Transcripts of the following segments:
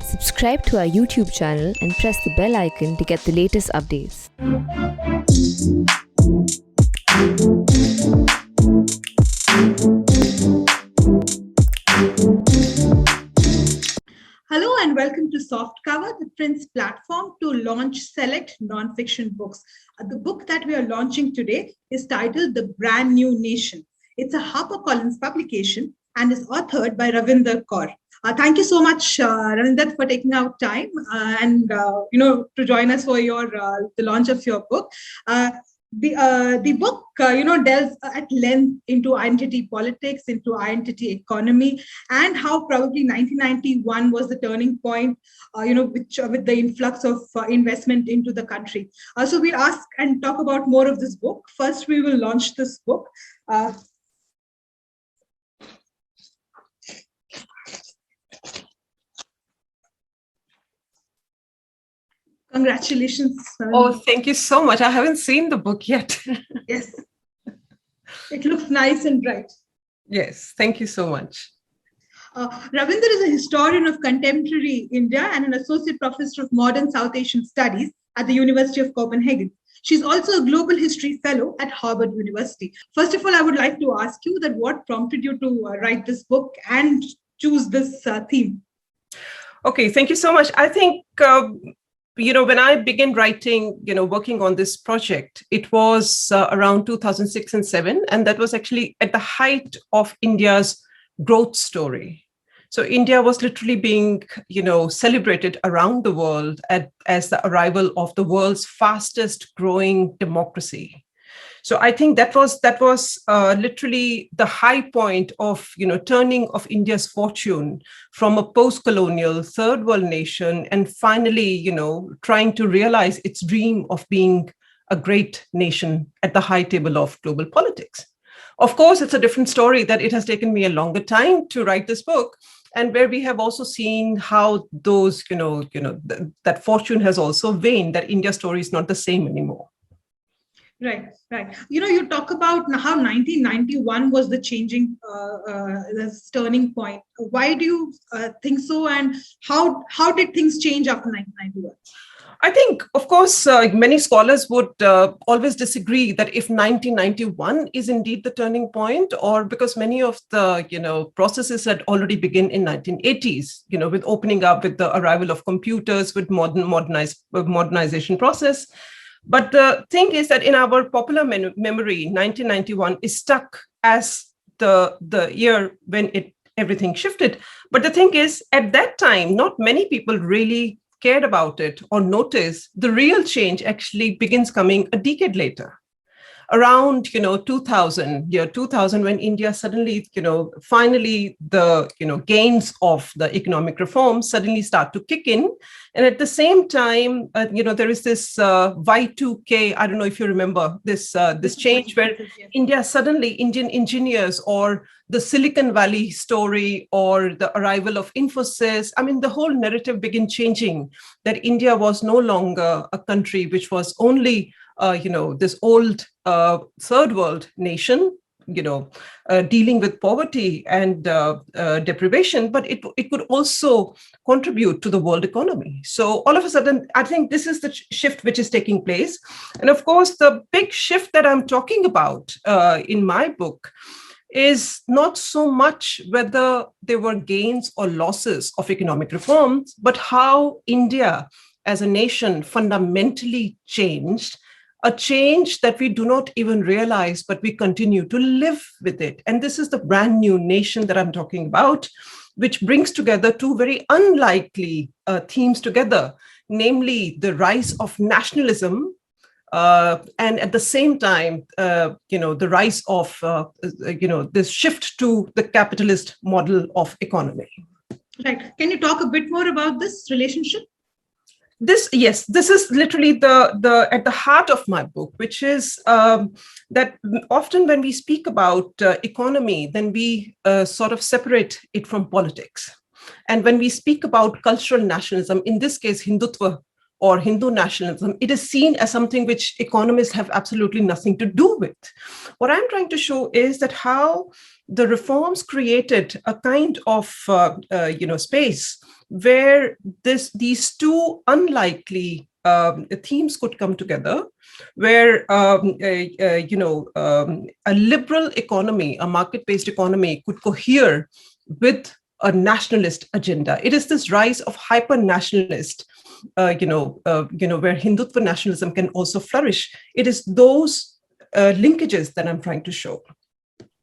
Subscribe to our YouTube channel and press the bell icon to get the latest updates. Hello and welcome to Softcover, the Print's platform to launch select non-fiction books. The book that we are launching today is titled The Brand New Nation. It's a Harper Collins publication and is authored by Ravinder Kaur. Thank you so much, Ravinder, for taking out time to join us for the launch of your book. The book delves at length into identity politics, into identity economy, and how probably 1991 was the turning point, with the influx of investment into the country. So we'll ask and talk about more of this book. First, we will launch this book. Congratulations. Oh, thank you so much. I haven't seen the book yet. Yes. It looks nice and bright. Yes, thank you so much. Ravinder is a historian of contemporary India and an associate professor of modern South Asian studies at the University of Copenhagen. She's also a global history fellow at Harvard University. First of all, I would like to ask you that what prompted you to write this book and choose this theme? Okay, thank you so much. I think when I began writing, working on this project, it was around 2006 and 2007. And that was actually at the height of India's growth story. So India was literally being, celebrated around the world as the arrival of the world's fastest growing democracy. So I think that was literally the high point of, turning of India's fortune from a post-colonial third world nation and finally, trying to realize its dream of being a great nation at the high table of global politics. Of course, it's a different story that it has taken me a longer time to write this book, and where we have also seen how those, that fortune has also waned, that India's story is not the same anymore. Right. You talk about how 1991 was the the turning point. Why do you think so? And how did things change after 1991? I think, of course, many scholars would always disagree that if 1991 is indeed the turning point, or because many of the, processes had already begun in 1980s, with opening up, with the arrival of computers, with modernization process. But the thing is that in our popular memory, 1991 is stuck as the year when everything shifted. But the thing is, at that time, not many people really cared about it or noticed. The real change actually begins coming a decade later. Around 2000, when India suddenly, finally the gains of the economic reform suddenly start to kick in. And at the same time, there is this Y2K, I don't know if you remember this change where India suddenly, Indian engineers or the Silicon Valley story or the arrival of Infosys, the whole narrative began changing, that India was no longer a country which was only this old third world nation, dealing with poverty and deprivation, but it could also contribute to the world economy. So all of a sudden, I think this is the shift which is taking place. And of course, the big shift that I'm talking about in my book is not so much whether there were gains or losses of economic reforms, but how India as a nation fundamentally changed, a change that we do not even realize, but we continue to live with it. And this is the brand new nation that I'm talking about, which brings together two very unlikely themes together, namely the rise of nationalism, and at the same time, the rise of, this shift to the capitalist model of economy. Right. Can you talk a bit more about this relationship? This is literally the at the heart of my book, which is that often when we speak about economy, then we sort of separate it from politics. And when we speak about cultural nationalism, in this case, Hindutva or Hindu nationalism, it is seen as something which economists have absolutely nothing to do with. What I'm trying to show is that how the reforms created a kind of space where these two unlikely themes could come together, where a liberal economy, a market-based economy, could cohere with a nationalist agenda. It is this rise of hyper-nationalist, where Hindutva nationalism can also flourish. It is those linkages that I'm trying to show.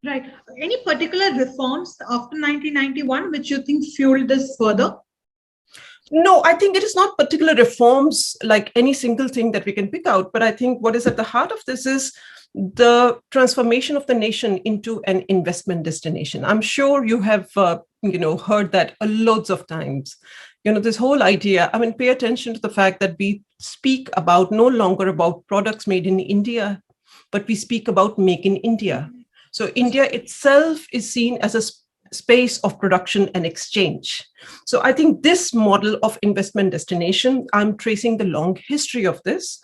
Right. Any particular reforms after 1991 which you think fueled this further? No, I think it is not particular reforms like any single thing that we can pick out, but I think what is at the heart of this is the transformation of the nation into an investment destination. I'm sure you have, heard that loads of times. This whole idea, pay attention to the fact that we speak about no longer about products made in India, but we speak about make in India. So India itself is seen as a space of production and exchange. So I think this model of investment destination, I'm tracing the long history of this,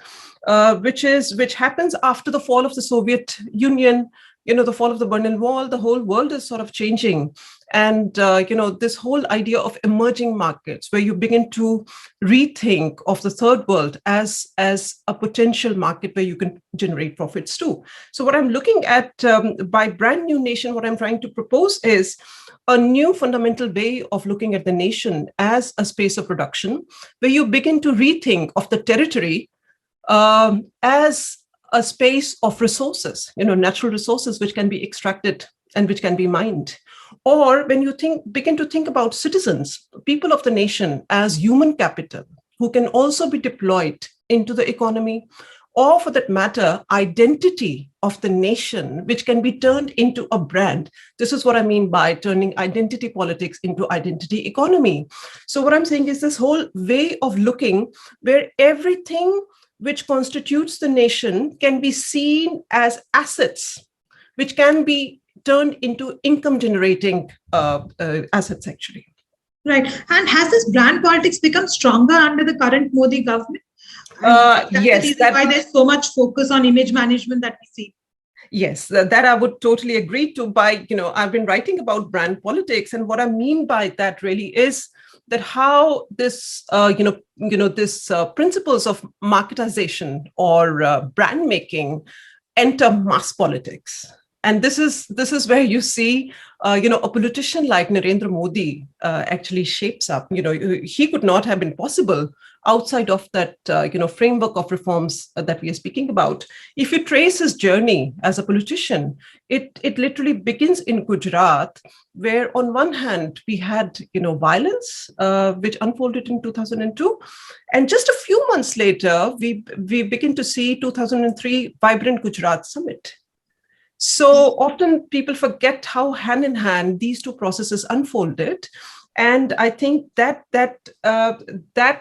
which happens after the fall of the Soviet Union, the fall of the Berlin Wall. The whole world is sort of changing. And, this whole idea of emerging markets, where you begin to rethink of the third world as a potential market where you can generate profits too. So what I'm looking at by brand new nation, what I'm trying to propose is a new fundamental way of looking at the nation as a space of production, where you begin to rethink of the territory as a space of resources, natural resources which can be extracted and which can be mined. Or when you begin to think about citizens, people of the nation as human capital, who can also be deployed into the economy, or for that matter, identity of the nation, which can be turned into a brand. This is what I mean by turning identity politics into identity economy. So what I'm saying is this whole way of looking where everything which constitutes the nation can be seen as assets, which can be turned into income generating assets actually. Right. And has this brand politics become stronger under the current Modi government? Yes. That's why there's so much focus on image management that we see. Yes, that I would totally agree to. I've been writing about brand politics, and what I mean by that really is that how this, principles of marketization or brand making enter mass politics. And this is where you see, a politician like Narendra Modi actually shapes up. He could not have been possible outside of that, framework of reforms that we are speaking about. If you trace his journey as a politician, it literally begins in Gujarat, where on one hand we had, violence, which unfolded in 2002, and just a few months later we begin to see 2003 Vibrant Gujarat Summit. So often people forget how hand in hand these two processes unfolded. And I think that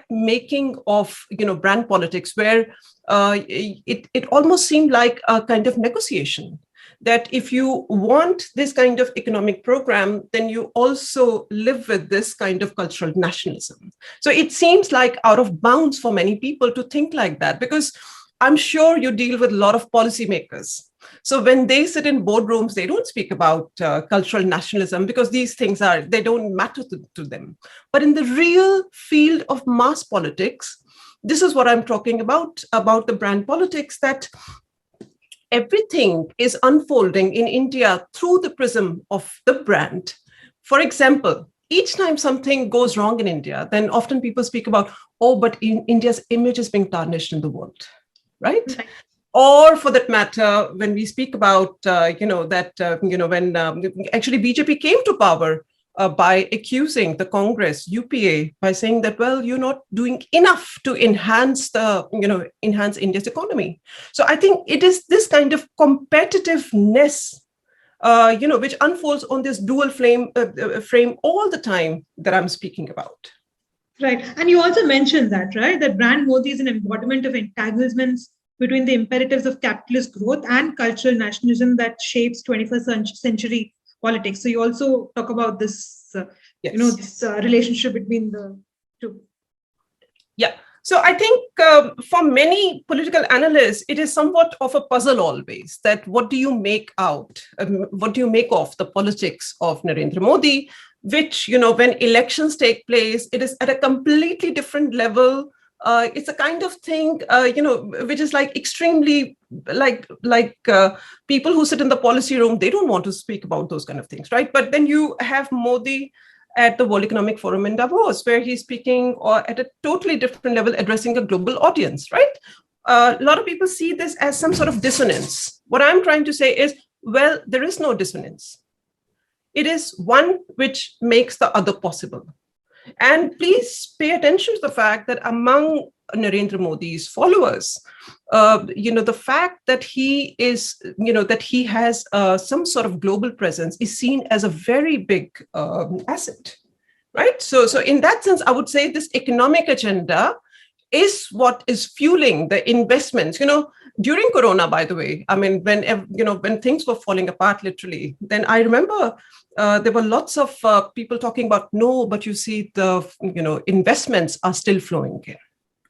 making of brand politics, where it almost seemed like a kind of negotiation, that if you want this kind of economic program, then you also live with this kind of cultural nationalism. So it seems like out of bounds for many people to think like that, because I'm sure you deal with a lot of policymakers. So when they sit in boardrooms, they don't speak about cultural nationalism because these things they don't matter to them. But in the real field of mass politics, this is what I'm talking about the brand politics, that everything is unfolding in India through the prism of the brand. For example, each time something goes wrong in India, then often people speak about, but India's image is being tarnished in the world, right? Okay. Or for that matter, when we speak about, when actually BJP came to power by accusing the Congress, UPA, by saying that, well, you're not doing enough to enhance India's economy. So I think it is this kind of competitiveness, which unfolds on this dual frame all the time that I'm speaking about. Right. And you also mentioned that, right? That brand Modi is an embodiment of entanglements between the imperatives of capitalist growth and cultural nationalism that shapes 21st century politics. So you also talk about this, yes. This relationship between the two. Yeah. So I think for many political analysts, it is somewhat of a puzzle always, that what do you make out? What do you make of the politics of Narendra Modi, which, when elections take place, it is at a completely different level. It's a kind of thing, which is like extremely people who sit in the policy room, they don't want to speak about those kind of things, right? But then you have Modi at the World Economic Forum in Davos, where he's speaking or at a totally different level, addressing a global audience, right? A lot of people see this as some sort of dissonance. What I'm trying to say is, well, there is no dissonance. It is one which makes the other possible. And please pay attention to the fact that among Narendra Modi's followers, the fact that he is, that he has some sort of global presence is seen as a very big asset, right? So in that sense, I would say this economic agenda is what is fueling the investments. During Corona, by the way, I mean, when things were falling apart, literally, then I remember there were lots of people talking about, no, but you see the, investments are still flowing in,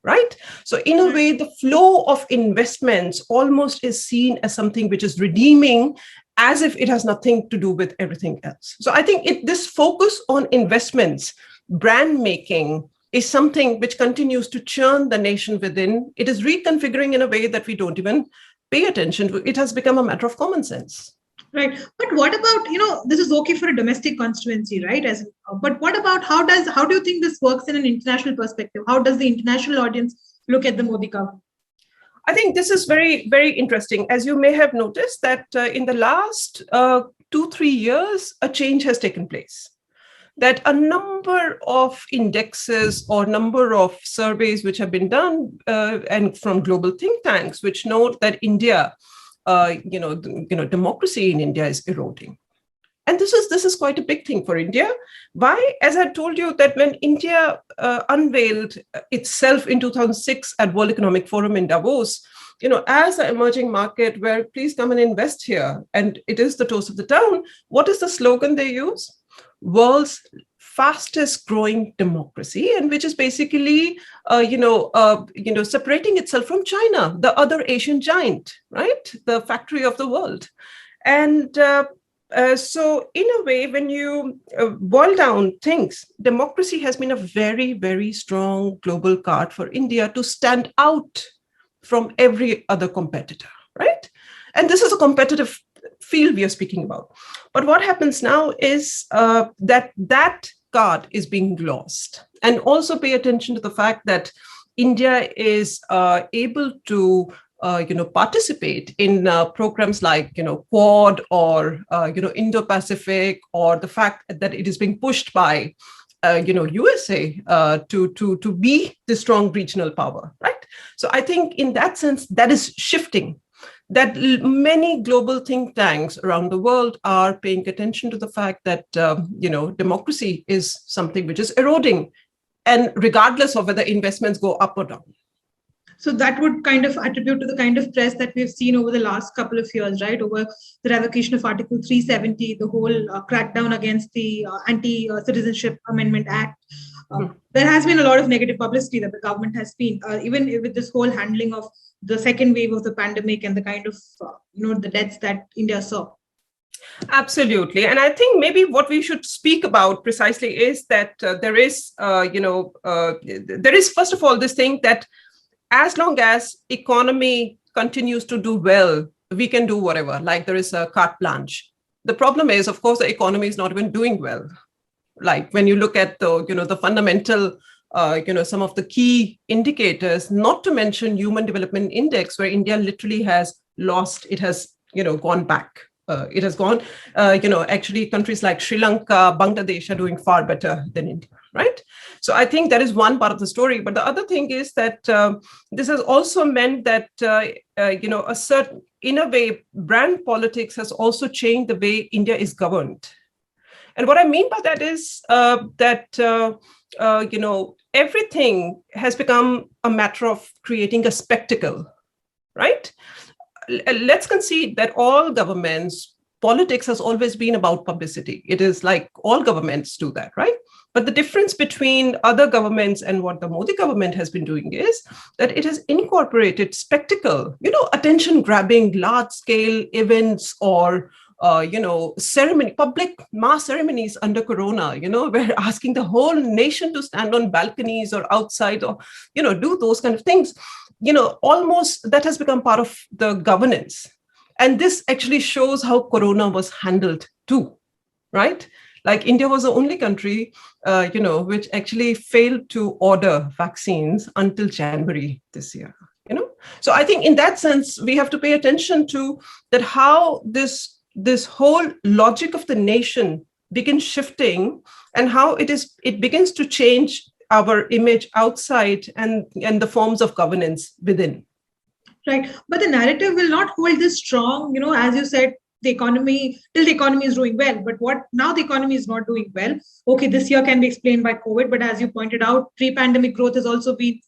right? So in a way, the flow of investments almost is seen as something which is redeeming, as if it has nothing to do with everything else. So I think this focus on investments, brand making, is something which continues to churn the nation within. It is reconfiguring in a way that we don't even pay attention to. It has become a matter of common sense. Right. But what about, this is okay for a domestic constituency, right? But what about how do you think this works in an international perspective? How does the international audience look at the Modi government? I think this is very, very interesting. As you may have noticed that in the last 2-3 years, a change has taken place. That a number of indexes or number of surveys which have been done and from global think tanks, which note that India, democracy in India is eroding. And this is quite a big thing for India. Why? As I told you, that when India unveiled itself in 2006 at World Economic Forum in Davos, as an emerging market where please come and invest here, and it is the toast of the town, what is the slogan they use? World's fastest growing democracy, and which is basically, separating itself from China, the other Asian giant, right? The factory of the world. And so in a way, when you boil down things, democracy has been a very, very strong global card for India to stand out from every other competitor, right? And this is a competitive field we are speaking about. But what happens now is that card is being lost. And also pay attention to the fact that India is able to participate in programs like Quad or Indo-Pacific, or the fact that it is being pushed by USA to be the strong regional power, right? So I think in that sense, that is shifting. That many global think tanks around the world are paying attention to the fact that, democracy is something which is eroding, and regardless of whether investments go up or down. So that would kind of attribute to the kind of press that we've seen over the last couple of years, right? Over the revocation of Article 370, the whole crackdown against the Anti-Citizenship Amendment Act. There has been a lot of negative publicity that the government has been, even with this whole handling of the second wave of the pandemic and the kind of, the deaths that India saw. Absolutely. And I think maybe what we should speak about precisely is that there is, first of all, this thing that as long as economy continues to do well, we can do whatever, like there is a carte blanche. The problem is, of course, the economy is not even doing well. Like when you look at the fundamental, some of the key indicators, not to mention Human Development Index, where India literally has lost, it has, gone back. It has gone, actually countries like Sri Lanka, Bangladesh are doing far better than India, right? So I think that is one part of the story. But the other thing is that this has also meant that, a certain, in a way, brand politics has also changed the way India is governed. And what I mean by that is that, everything has become a matter of creating a spectacle, right? Let's concede that all governments, politics has always been about publicity. It is like all governments do that, right? But the difference between other governments and what the Modi government has been doing is that it has incorporated spectacle, attention-grabbing, large-scale events or public mass ceremonies under Corona, we're asking the whole nation to stand on balconies or outside or, do those kind of things. Almost that has become part of the governance. And this actually shows how Corona was handled too, right? Like India was the only country, which actually failed to order vaccines until January this year. So I think in that sense, we have to pay attention to that, how this whole logic of the nation begins shifting and how it begins to change our image outside and the forms of governance within. Right. But the narrative will not hold this strong, as you said, the economy is doing well. But now the economy is not doing well. Okay, this year can be explained by COVID. But as you pointed out, pre-pandemic growth has also been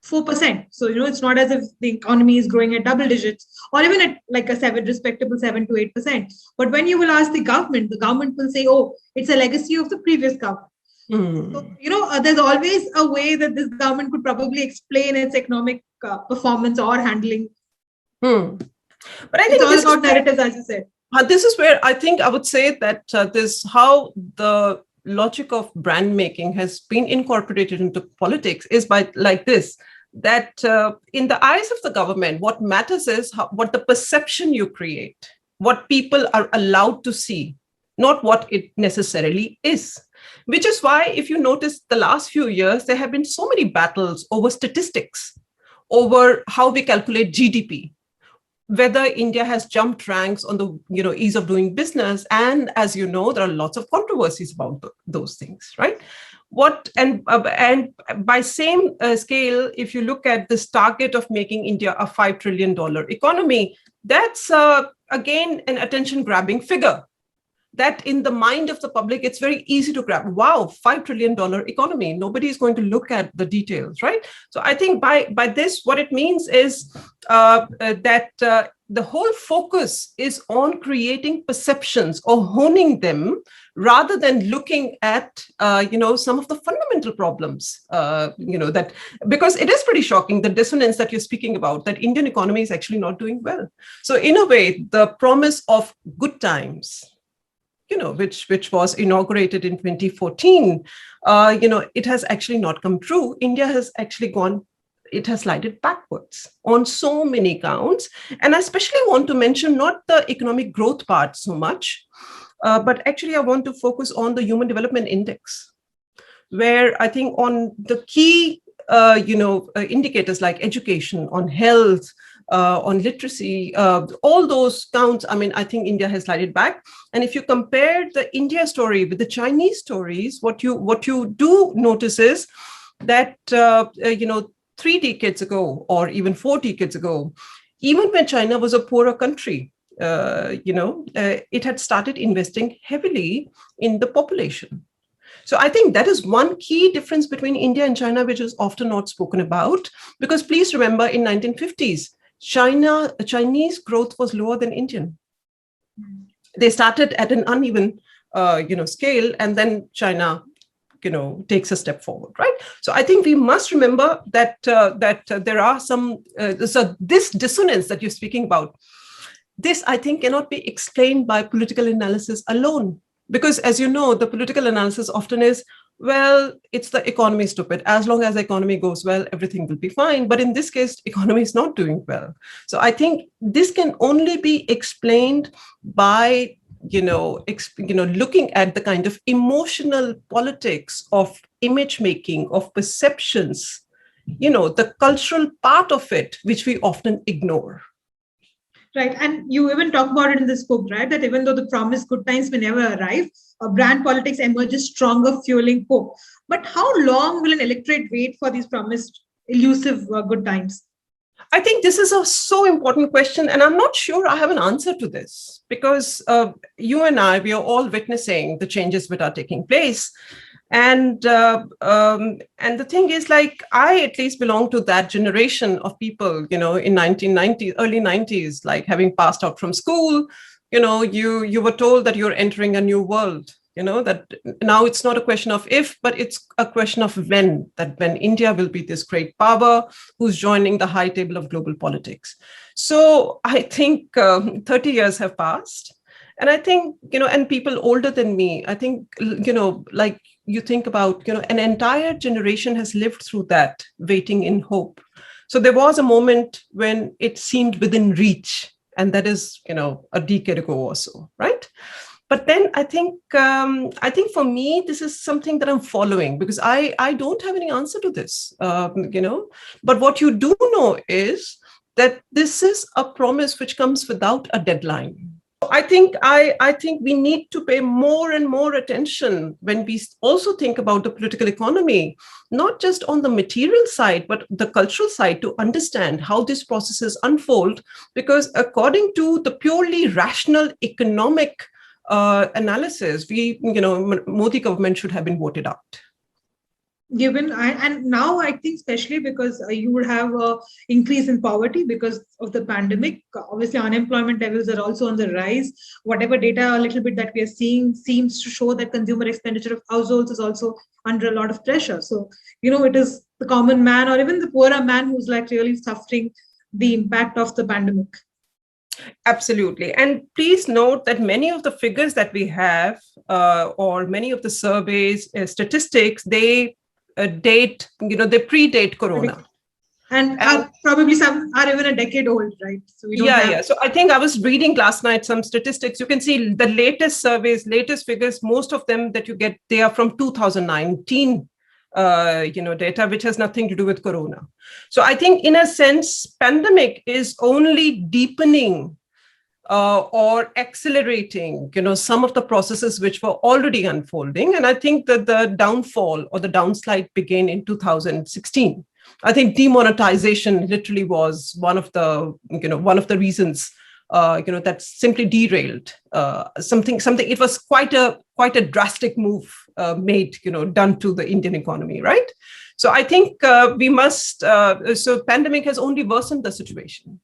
4%. So, it's not as if the economy is growing at double digits or even at like a respectable 7 to 8%. But when you will ask the government will say, oh, it's a legacy of the previous government. So, there's always a way that this government could probably explain its economic performance or handling. But I think it's all about narratives, as you said. This is where I think I would say that this how the logic of brand making has been incorporated into politics is by like this, that in the eyes of the government, what matters is what the perception you create, what people are allowed to see, not what it necessarily is. Which is why, if you notice the last few years, there have been so many battles over statistics, over how we calculate GDP, whether India has jumped ranks on the ease of doing business. And as you know, there are lots of controversies about those things, right? And by same scale, if you look at this target of making India a $5 trillion economy, that's again an attention-grabbing figure. That in the mind of the public, it's very easy to grab. Wow, $5 trillion economy. Nobody is going to look at the details, right? So I think by this, what it means is that the whole focus is on creating perceptions or honing them rather than looking at, some of the fundamental problems, that because it is pretty shocking, the dissonance that you're speaking about, that Indian economy is actually not doing well. So in a way, the promise of good times, which was inaugurated in 2014, it has actually not come true. India has actually it has slided backwards on so many counts. And I especially want to mention not the economic growth part so much, but actually I want to focus on the Human Development Index, where I think on the key, indicators like education, on health, on literacy, all those counts, I think India has slided back. And if you compare the India story with the Chinese stories, what you do notice is that, 3 decades ago, or even 4 decades ago, even when China was a poorer country, it had started investing heavily in the population. So I think that is one key difference between India and China, which is often not spoken about, because please remember in 1950s, Chinese growth was lower than Indian. They started at an uneven, scale, and then China, takes a step forward, right? So I think we must remember that there are some. So this dissonance that you're speaking about, this I think cannot be explained by political analysis alone, because as you know, the political analysis often is, well, it's the economy, stupid. As long as the economy goes well, everything will be fine. But in this case, economy is not doing well. So I think this can only be explained by, looking at the kind of emotional politics of image making, of perceptions, the cultural part of it, which we often ignore. Right. And you even talk about it in this book, right? That even though the promised good times may never arrive, brand politics emerges stronger, fueling hope. But how long will an electorate wait for these promised elusive good times? I think this is a so important question, and I'm not sure I have an answer to this, because you and I, we are all witnessing the changes that are taking place. And the thing is, like, I at least belong to that generation of people, in 1990s, early 90s, like having passed out from school, you were told that you're entering a new world, that now it's not a question of if, but it's a question of when India will be this great power who's joining the high table of global politics. So I think 30 years have passed. And I think, and people older than me, I think, like you think about, an entire generation has lived through that, waiting in hope. So there was a moment when it seemed within reach, and that is, a decade ago or so, right? But then I think for me, this is something that I'm following, because I don't have any answer to this, But what you do know is that this is a promise which comes without a deadline. I think we need to pay more and more attention when we also think about the political economy, not just on the material side, but the cultural side, to understand how these processes unfold. Because according to the purely rational economic analysis, Modi government should have been voted out. And now I think especially because you would have a increase in poverty because of the pandemic. Obviously, unemployment levels are also on the rise. Whatever data a little bit that we are seeing seems to show that consumer expenditure of households is also under a lot of pressure. So, it is the common man or even the poorer man who's like really suffering the impact of the pandemic. Absolutely. And please note that many of the figures that we have, or many of the surveys, statistics, they they predate Corona. And probably some are even a decade old, right? So we don't have... So I think I was reading last night some statistics. You can see the latest surveys, latest figures, most of them that you get, they are from 2019, data, which has nothing to do with Corona. So I think in a sense, pandemic is only deepening or accelerating, some of the processes which were already unfolding. And I think that the downfall or the downslide began in 2016. I think demonetization literally was one of the reasons, that simply derailed something. It was quite a drastic move made, done to the Indian economy, right? So I think we must. So pandemic has only worsened the situation.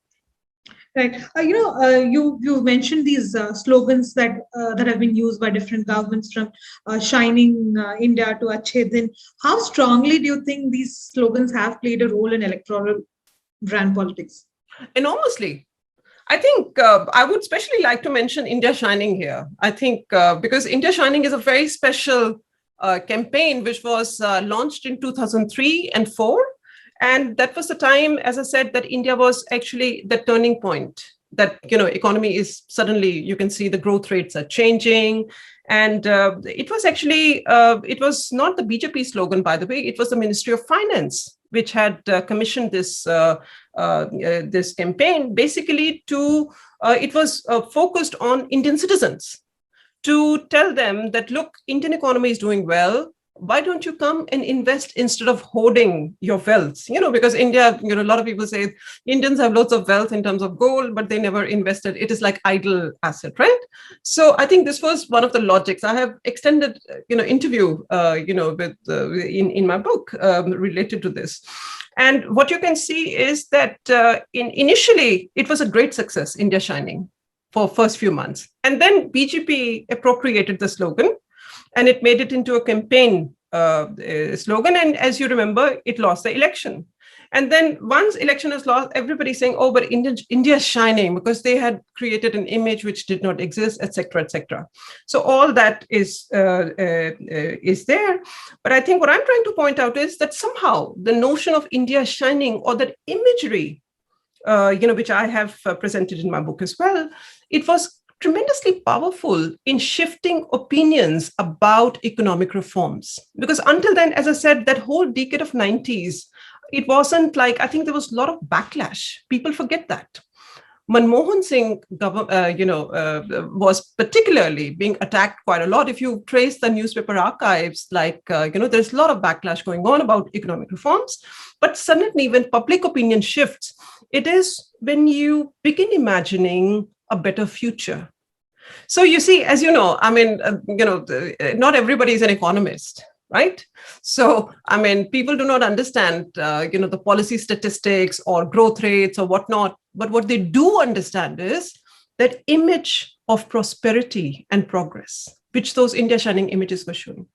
Right. You mentioned these slogans that have been used by different governments, from Shining India to Achhe Din. How strongly do you think these slogans have played a role in electoral brand politics? Enormously. I think I would especially like to mention India Shining here. I think because India Shining is a very special campaign which was launched in 2003 and 2004. And that was the time, as I said, that India was actually the turning point, that, economy is suddenly, you can see the growth rates are changing. And it was actually, it was not the BJP slogan, by the way, it was the Ministry of Finance, which had commissioned this campaign, basically it was focused on Indian citizens, to tell them that, look, Indian economy is doing well. Why don't you come and invest instead of hoarding your wealth? Because India, a lot of people say Indians have lots of wealth in terms of gold, but they never invested. It is like idle asset, right? So I think this was one of the logics. I have extended, interview, with in my book related to this. And what you can see is that initially it was a great success, India Shining, for first few months. And then BJP appropriated the slogan, and it made it into a campaign slogan. And as you remember, it lost the election. And then once election is lost, everybody's saying, oh, but India is shining, because they had created an image which did not exist, etc., etc. So all that is there. But I think what I'm trying to point out is that somehow the notion of India shining, or that imagery, which I have presented in my book as well, it was tremendously powerful in shifting opinions about economic reforms. Because until then, as I said, that whole decade of 90s, it wasn't like, I think there was a lot of backlash. People forget that. Manmohan Singh, was particularly being attacked quite a lot. If you trace the newspaper archives, there's a lot of backlash going on about economic reforms. But suddenly, when public opinion shifts, it is when you begin imagining a better future. So you see, as you know, not everybody is an economist, right? So, people do not understand, the policy statistics or growth rates or whatnot. But what they do understand is that image of prosperity and progress, which those India Shining images were showing.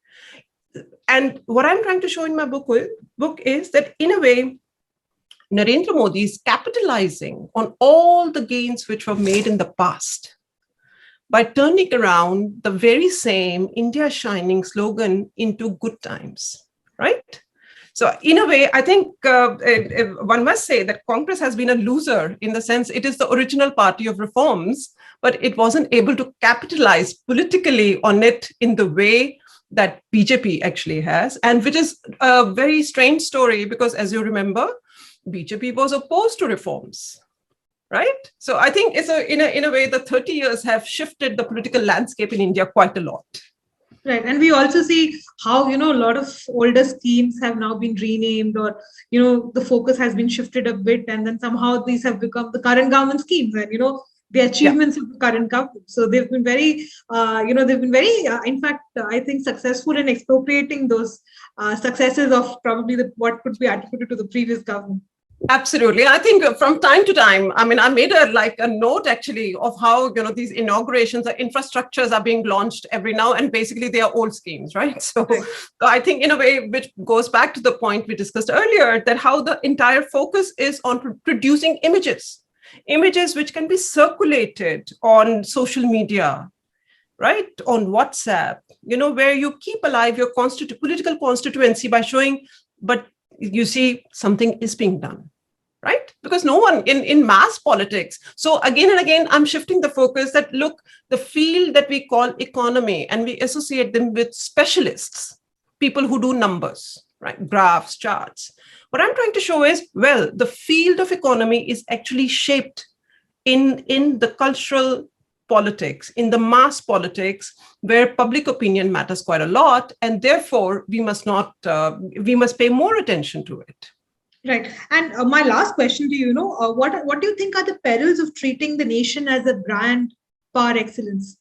And what I'm trying to show in my book is that, in a way, Narendra Modi is capitalizing on all the gains which were made in the past, by turning around the very same India Shining slogan into good times, right? So in a way, I think one must say that Congress has been a loser in the sense it is the original party of reforms, but it wasn't able to capitalize politically on it in the way that BJP actually has, and which is a very strange story because, as you remember, BJP was opposed to reforms, right? So I think it's in a way, the 30 years have shifted the political landscape in India quite a lot. Right. And we also see how, a lot of older schemes have now been renamed, or, the focus has been shifted a bit. And then somehow these have become the current government schemes and, the achievements of the current government. So they've been very, in fact, I think successful in expropriating those successes of probably what could be attributed to the previous government. Absolutely. I think from time to time, I made a note actually of how, these inaugurations or infrastructures are being launched every now, and basically they are old schemes, right? So I think in a way, which goes back to the point we discussed earlier, that how the entire focus is on producing images which can be circulated on social media, right? On WhatsApp, where you keep alive your political constituency by showing, but you see something is being done, right? Because no one in mass politics. So again and again, I'm shifting the focus that, look, the field that we call economy, and we associate them with specialists, people who do numbers, right? Graphs, charts. What I'm trying to show is, well, the field of economy is actually shaped in the cultural politics, in the mass politics, where public opinion matters quite a lot, and therefore we must pay more attention to it. Right. And my last question to you, what do you think are the perils of treating the nation as a brand par excellence?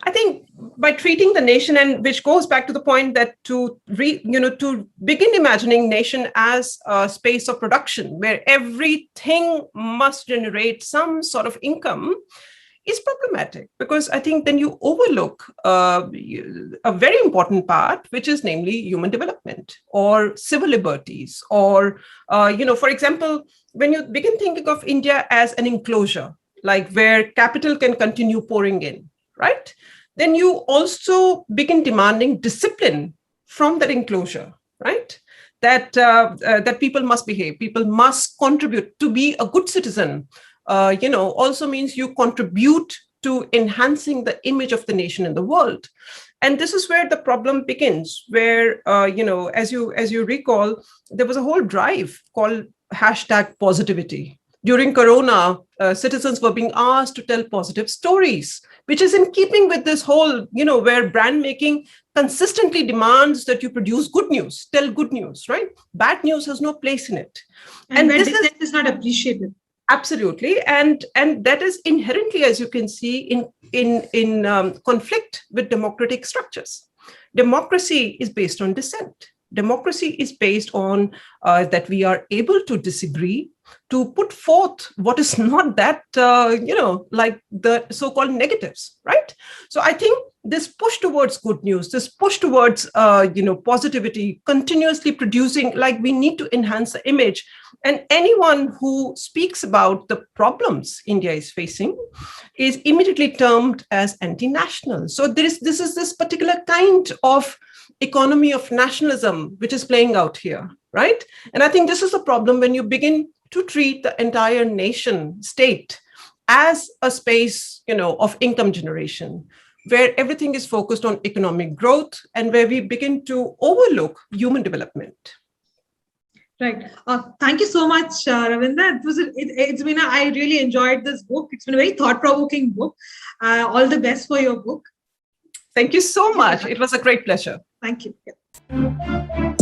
I think by treating the nation, and which goes back to the point that to begin imagining nation as a space of production where everything must generate some sort of income, is problematic, because I think then you overlook a very important part, which is namely human development or civil liberties, or, for example, when you begin thinking of India as an enclosure, like where capital can continue pouring in, right? Then you also begin demanding discipline from that enclosure, right? That people must behave, people must contribute to be a good citizen. Also means you contribute to enhancing the image of the nation in the world. And this is where the problem begins, where, as you recall, there was a whole drive called #positivity. During Corona, citizens were being asked to tell positive stories, which is in keeping with this whole, where brand making consistently demands that you produce good news, tell good news, right? Bad news has no place in it. And this is not appreciated. Absolutely. And that is inherently, as you can see, in conflict with democratic structures. Democracy is based on dissent. Democracy is based on that we are able to disagree, to put forth what is not that, like the so-called negatives, right? So I think this push towards good news, this push towards, positivity, continuously producing, like we need to enhance the image. And anyone who speaks about the problems India is facing is immediately termed as anti-national. So this is this particular kind of economy of nationalism which is playing out here, right? And I think this is a problem when you begin to treat the entire nation state as a space, of income generation, where everything is focused on economic growth and where we begin to overlook human development. Right. Thank you so much, Ravinder. I really enjoyed this book. It's been a very thought-provoking book. All the best for your book. Thank you so much. It was a great pleasure. Thank you. Yeah.